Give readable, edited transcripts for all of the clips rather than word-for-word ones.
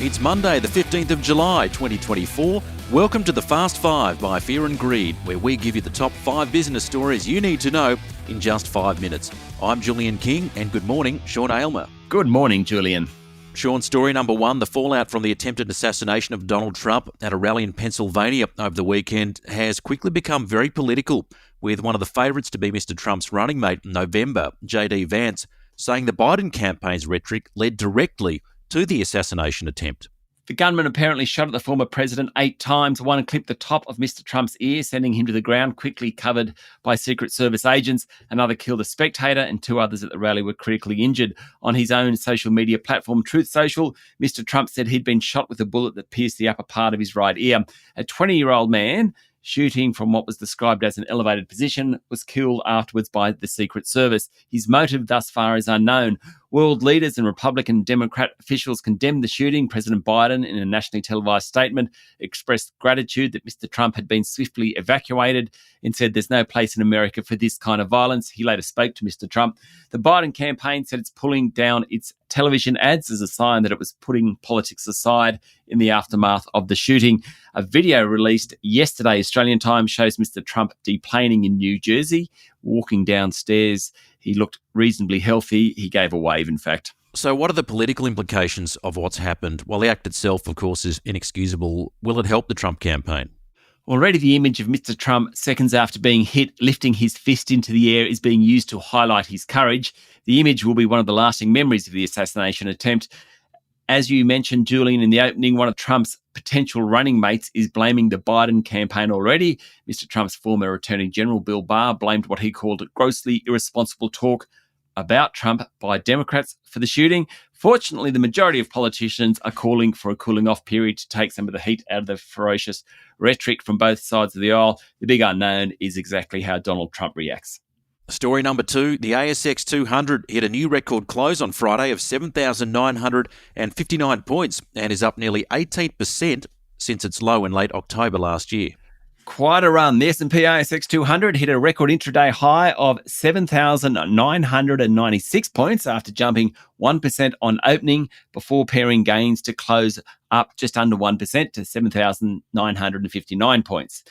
It's Monday, the 15th of July, 2024. Welcome to the Fast Five by Fear and Greed, where we give you the top 5 business stories you need to know in just 5 minutes. I'm Julian King, and good morning, Sean Aylmer. Good morning, Julian. Sean, story number 1, the fallout from the attempted assassination of Donald Trump at a rally in Pennsylvania over the weekend has quickly become very political, with one of the favourites to be Mr. Trump's running mate in November, J.D. Vance, saying the Biden campaign's rhetoric led directly to the assassination attempt. The gunman apparently shot at the former president 8 times. One clipped the top of Mr. Trump's ear, sending him to the ground, quickly covered by Secret Service agents. Another killed a spectator, and 2 others at the rally were critically injured. On his own social media platform, Truth Social, Mr. Trump said he'd been shot with a bullet that pierced the upper part of his right ear. A 20-year-old man shooting from what was described as an elevated position was killed afterwards by the Secret Service. His motive thus far is unknown. World leaders and Republican and Democrat officials condemned the shooting. President Biden, in a nationally televised statement, expressed gratitude that Mr. Trump had been swiftly evacuated and said there's no place in America for this kind of violence. He later spoke to Mr. Trump. The Biden campaign said it's pulling down its television ads as a sign that it was putting politics aside in the aftermath of the shooting. A video released yesterday, Australian time, shows Mr. Trump deplaning in New Jersey, walking downstairs. He looked reasonably healthy. He gave a wave, in fact. So what are the political implications of what's happened? Well, the act itself, of course, is inexcusable. Will it help the Trump campaign? Already the image of Mr. Trump seconds after being hit, lifting his fist into the air, is being used to highlight his courage. The image will be one of the lasting memories of the assassination attempt. As you mentioned, Julian, in the opening, one of Trump's potential running mates is blaming the Biden campaign already. Mr. Trump's former Attorney General Bill Barr blamed what he called grossly irresponsible talk about Trump by Democrats for the shooting. Fortunately, the majority of politicians are calling for a cooling-off period to take some of the heat out of the ferocious rhetoric from both sides of the aisle. The big unknown is exactly how Donald Trump reacts. Story number 2, the ASX 200 hit a new record close on Friday of 7,959 points and is up nearly 18% since its low in late October last year. Quite a run. The S&P ASX 200 hit a record intraday high of 7,996 points after jumping 1% on opening before paring gains to close up just under 1% to 7,959 points.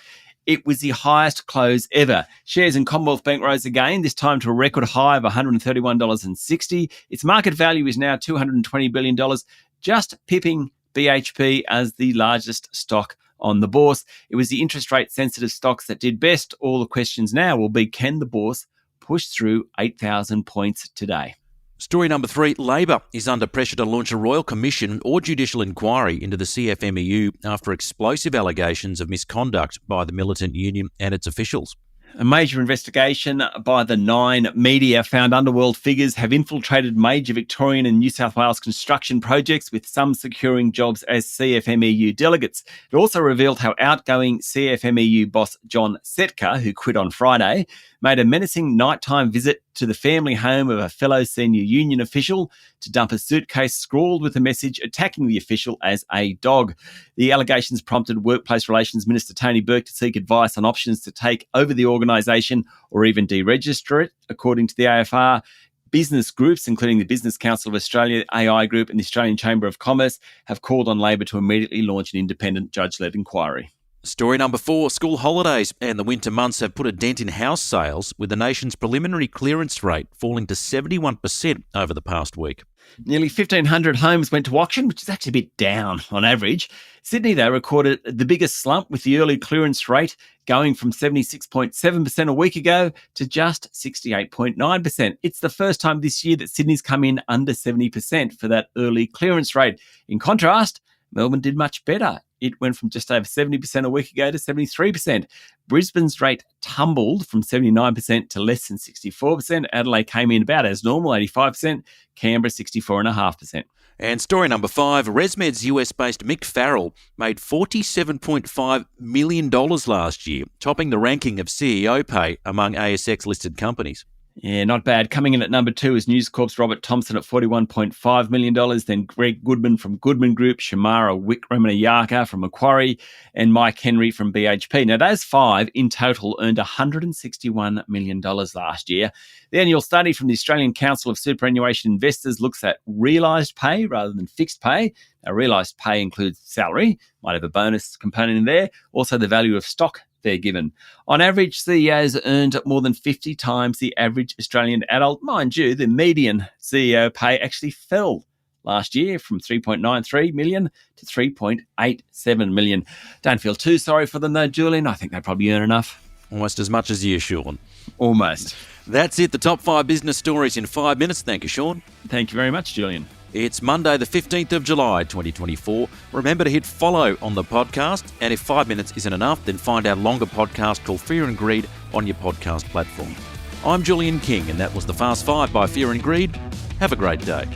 It was the highest close ever. Shares in Commonwealth Bank rose again, this time to a record high of $131.60. Its market value is now $220 billion, just pipping BHP as the largest stock on the bourse. It was the interest rate sensitive stocks that did best. All the questions now will be, can the bourse push through 8,000 points today? Story number 3, Labor is under pressure to launch a royal commission or judicial inquiry into the CFMEU after explosive allegations of misconduct by the militant union and its officials. A major investigation by the Nine media found underworld figures have infiltrated major Victorian and New South Wales construction projects, with some securing jobs as CFMEU delegates. It also revealed how outgoing CFMEU boss John Setka, who quit on Friday, made a menacing nighttime visit to the family home of a fellow senior union official to dump a suitcase scrawled with a message attacking the official as a dog. The allegations prompted Workplace Relations Minister Tony Burke to seek advice on options to take over the organisation or even deregister it. According to the AFR, business groups, including the Business Council of Australia, AI Group and the Australian Chamber of Commerce, have called on Labor to immediately launch an independent judge-led inquiry. Story number 4, school holidays and the winter months have put a dent in house sales, with the nation's preliminary clearance rate falling to 71% over the past week. Nearly 1,500 homes went to auction, which is actually a bit down on average. Sydney, though, recorded the biggest slump, with the early clearance rate going from 76.7% a week ago to just 68.9%. It's the first time this year that Sydney's come in under 70% for that early clearance rate. In contrast, Melbourne did much better. It went from just over 70% a week ago to 73%. Brisbane's rate tumbled from 79% to less than 64%. Adelaide came in about as normal, 85%. Canberra, 64.5%. And story number 5, ResMed's US-based Mick Farrell made $47.5 million last year, topping the ranking of CEO pay among ASX-listed companies. Yeah, not bad. Coming in at number 2 is News Corp's Robert Thompson at $41.5 million. Then Greg Goodman from Goodman Group, Shamara Wickramanayaka from Macquarie, and Mike Henry from BHP. Now, those 5 in total earned $161 million last year. The annual study from the Australian Council of Superannuation Investors looks at realised pay rather than fixed pay. Now, realised pay includes salary, might have a bonus component in there, also the value of stock they're given. On average, CEOs earned more than 50 times the average Australian adult. Mind you, the median CEO pay actually fell last year from 3.93 million to 3.87 million. Don't feel too sorry for them though, Julian. I think they probably earn enough. Almost as much as you, Sean. Almost. That's it, the top 5 business stories in 5 minutes. Thank you, Sean. Thank you very much, Julian. It's Monday the 15th of July 2024. Remember to hit follow on the podcast, and if 5 minutes isn't enough, then find our longer podcast called Fear and Greed on your podcast platform. I'm Julian King, and that was the Fast 5 by Fear and Greed. Have a great day.